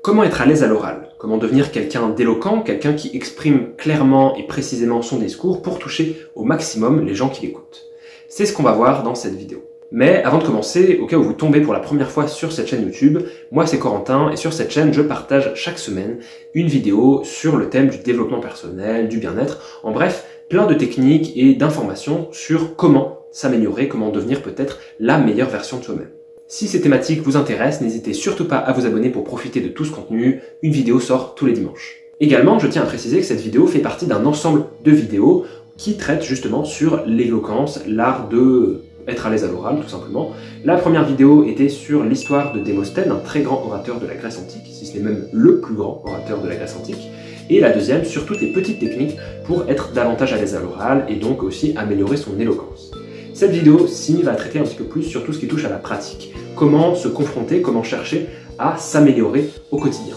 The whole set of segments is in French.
Comment être à l'aise à l'oral? Comment devenir quelqu'un d'éloquent, quelqu'un qui exprime clairement et précisément son discours pour toucher au maximum les gens qui l'écoutent? C'est ce qu'on va voir dans cette vidéo. Mais avant de commencer, au cas où vous tombez pour la première fois sur cette chaîne YouTube, moi c'est Corentin et sur cette chaîne je partage chaque semaine une vidéo sur le thème du développement personnel, du bien-être, en bref, plein de techniques et d'informations sur comment s'améliorer, comment devenir peut-être la meilleure version de soi-même. Si ces thématiques vous intéressent, n'hésitez surtout pas à vous abonner pour profiter de tout ce contenu. Une vidéo sort tous les dimanches. Également, je tiens à préciser que cette vidéo fait partie d'un ensemble de vidéos qui traitent justement sur l'éloquence, l'art de être à l'aise à l'oral, tout simplement. La première vidéo était sur l'histoire de Démosthène, un très grand orateur de la Grèce antique, si ce n'est même le plus grand orateur de la Grèce antique. Et la deuxième sur toutes les petites techniques pour être davantage à l'aise à l'oral et donc aussi améliorer son éloquence. Cette vidéo-ci va traiter un petit peu plus sur tout ce qui touche à la pratique. Comment se confronter, comment chercher à s'améliorer au quotidien.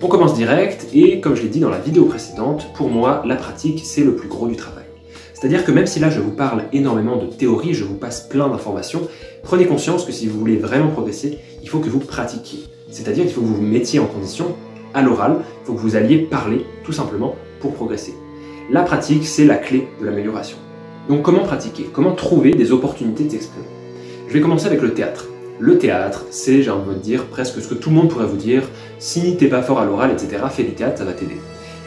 On commence direct et comme je l'ai dit dans la vidéo précédente, pour moi, la pratique, c'est le plus gros du travail. C'est-à-dire que même si là je vous parle énormément de théorie, je vous passe plein d'informations, prenez conscience que si vous voulez vraiment progresser, il faut que vous pratiquiez. C'est-à-dire qu'il faut que vous vous mettiez en condition à l'oral, il faut que vous alliez parler tout simplement pour progresser. La pratique, c'est la clé de l'amélioration. Donc comment pratiquer? Comment trouver des opportunités de s'exprimer? Je vais commencer avec le théâtre. Le théâtre, c'est, j'ai envie de dire, presque ce que tout le monde pourrait vous dire, si t'es pas fort à l'oral, etc., fais du théâtre, ça va t'aider.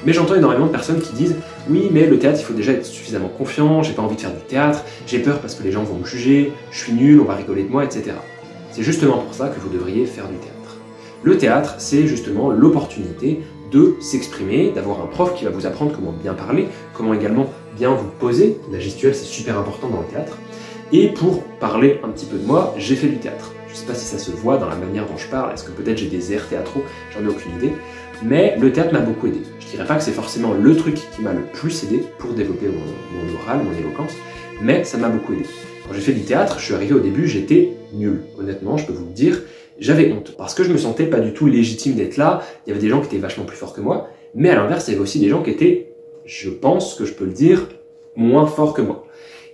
Mais j'entends énormément de personnes qui disent « Oui, mais le théâtre, il faut déjà être suffisamment confiant, j'ai pas envie de faire du théâtre, j'ai peur parce que les gens vont me juger, je suis nul, on va rigoler de moi, etc. » C'est justement pour ça que vous devriez faire du théâtre. Le théâtre, c'est justement l'opportunité de s'exprimer, d'avoir un prof qui va vous apprendre comment bien parler, comment également bien vous poser. La gestuelle, c'est super important dans le théâtre. Et pour parler un petit peu de moi, j'ai fait du théâtre. Je ne sais pas si ça se voit dans la manière dont je parle, est-ce que peut-être j'ai des airs théâtraux, j'en ai aucune idée. Mais le théâtre m'a beaucoup aidé. Je dirais pas que c'est forcément le truc qui m'a le plus aidé pour développer mon oral, mon éloquence, mais ça m'a beaucoup aidé. Quand j'ai fait du théâtre, je suis arrivé au début, j'étais nul. Honnêtement, je peux vous le dire, j'avais honte. Parce que je me sentais pas du tout légitime d'être là, il y avait des gens qui étaient vachement plus forts que moi, mais à l'inverse, il y avait aussi des gens qui étaient, je pense que je peux le dire, moins forts que moi.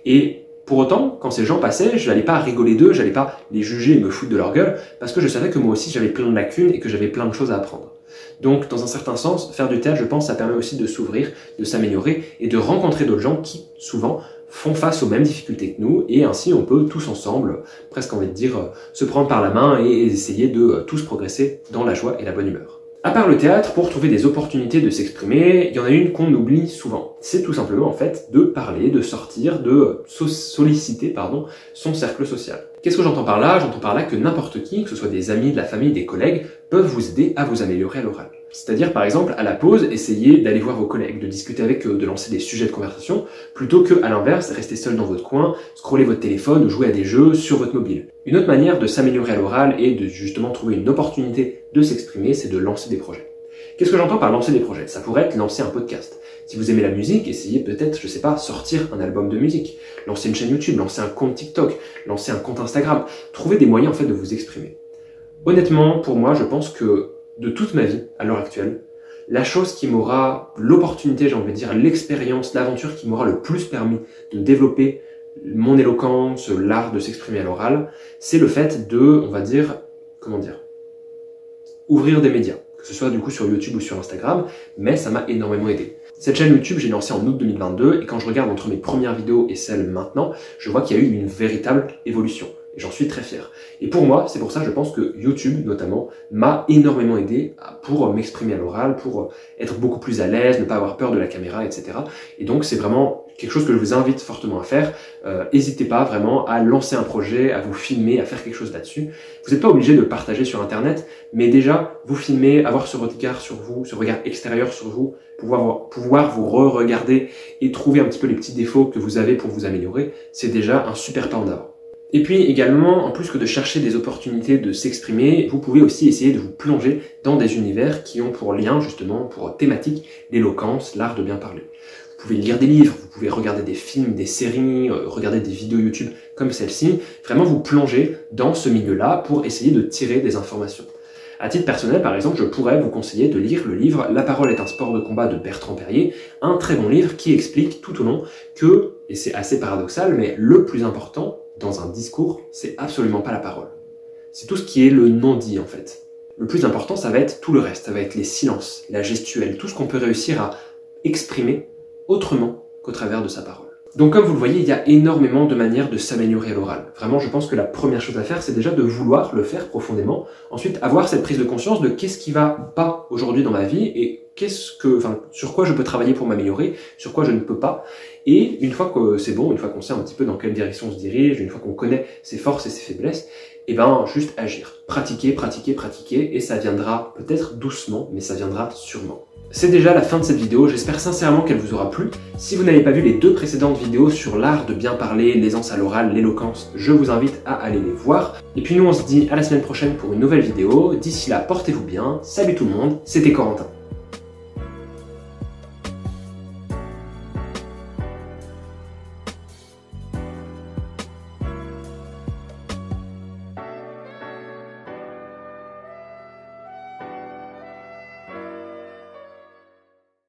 Et pour autant, quand ces gens passaient, je n'allais pas rigoler d'eux, j'allais pas les juger et me foutre de leur gueule, parce que je savais que moi aussi j'avais plein de lacunes et que j'avais plein de choses à apprendre. Donc, dans un certain sens, faire du théâtre, je pense, ça permet aussi de s'ouvrir, de s'améliorer et de rencontrer d'autres gens qui, souvent, font face aux mêmes difficultés que nous, et ainsi on peut tous ensemble, presque envie de dire, se prendre par la main et essayer de tous progresser dans la joie et la bonne humeur. À part le théâtre, pour trouver des opportunités de s'exprimer, il y en a une qu'on oublie souvent. C'est tout simplement en fait de parler, de sortir, de solliciter son cercle social. Qu'est-ce que j'entends par là? J'entends par là que n'importe qui, que ce soit des amis, de la famille, des collègues, peuvent vous aider à vous améliorer à l'oral. C'est-à-dire par exemple à la pause, essayez d'aller voir vos collègues, de discuter avec eux, de lancer des sujets de conversation, plutôt que à l'inverse, rester seul dans votre coin, scroller votre téléphone ou jouer à des jeux sur votre mobile. Une autre manière de s'améliorer à l'oral et de justement trouver une opportunité de s'exprimer, c'est de lancer des projets. Qu'est-ce que j'entends par lancer des projets? Ça pourrait être lancer un podcast. Si vous aimez la musique, essayez peut-être, je sais pas, sortir un album de musique, lancer une chaîne YouTube, lancer un compte TikTok, lancer un compte Instagram. Trouvez des moyens en fait de vous exprimer. Honnêtement, pour moi, je pense que de toute ma vie, à l'heure actuelle, la chose qui m'aura l'opportunité, j'ai envie de dire, l'expérience, l'aventure qui m'aura le plus permis de développer mon éloquence, l'art de s'exprimer à l'oral, c'est le fait de, on va dire, ouvrir des médias, que ce soit du coup sur YouTube ou sur Instagram, mais ça m'a énormément aidé. Cette chaîne YouTube, j'ai lancé en août 2022, et quand je regarde entre mes premières vidéos et celles maintenant, je vois qu'il y a eu une véritable évolution. Et j'en suis très fier. Et pour moi, c'est pour ça, je pense que YouTube, notamment, m'a énormément aidé pour m'exprimer à l'oral, pour être beaucoup plus à l'aise, ne pas avoir peur de la caméra, etc. Et donc, c'est vraiment quelque chose que je vous invite fortement à faire. N'hésitez pas vraiment à lancer un projet, à vous filmer, à faire quelque chose là-dessus. Vous n'êtes pas obligé de le partager sur Internet, mais déjà, vous filmer, avoir ce regard sur vous, ce regard extérieur sur vous, pouvoir vous re-regarder et trouver un petit peu les petits défauts que vous avez pour vous améliorer, c'est déjà un super pas en avant. Et puis également, en plus que de chercher des opportunités de s'exprimer, vous pouvez aussi essayer de vous plonger dans des univers qui ont pour lien, justement, pour thématique, l'éloquence, l'art de bien parler. Vous pouvez lire des livres, vous pouvez regarder des films, des séries, regarder des vidéos YouTube comme celle-ci, vraiment vous plonger dans ce milieu-là pour essayer de tirer des informations. À titre personnel, par exemple, je pourrais vous conseiller de lire le livre « La parole est un sport de combat » de Bertrand Perrier, un très bon livre qui explique tout au long que, et c'est assez paradoxal, mais le plus important dans un discours, c'est absolument pas la parole. C'est tout ce qui est le non-dit en fait. Le plus important, ça va être tout le reste, ça va être les silences, la gestuelle, tout ce qu'on peut réussir à exprimer autrement qu'au travers de sa parole. Donc comme vous le voyez, il y a énormément de manières de s'améliorer à l'oral. Vraiment, je pense que la première chose à faire, c'est déjà de vouloir le faire profondément. Ensuite, avoir cette prise de conscience de qu'est-ce qui va pas aujourd'hui dans ma vie et sur quoi je peux travailler pour m'améliorer, sur quoi je ne peux pas. Et une fois que c'est bon, une fois qu'on sait un petit peu dans quelle direction on se dirige, une fois qu'on connaît ses forces et ses faiblesses, et ben juste agir. Pratiquer, pratiquer, pratiquer, et ça viendra peut-être doucement, mais ça viendra sûrement. C'est déjà la fin de cette vidéo, j'espère sincèrement qu'elle vous aura plu. Si vous n'avez pas vu les 2 précédentes vidéos sur l'art de bien parler, l'aisance à l'oral, l'éloquence, je vous invite à aller les voir. Et puis nous on se dit à la semaine prochaine pour une nouvelle vidéo. D'ici là, portez-vous bien, salut tout le monde, c'était Corentin.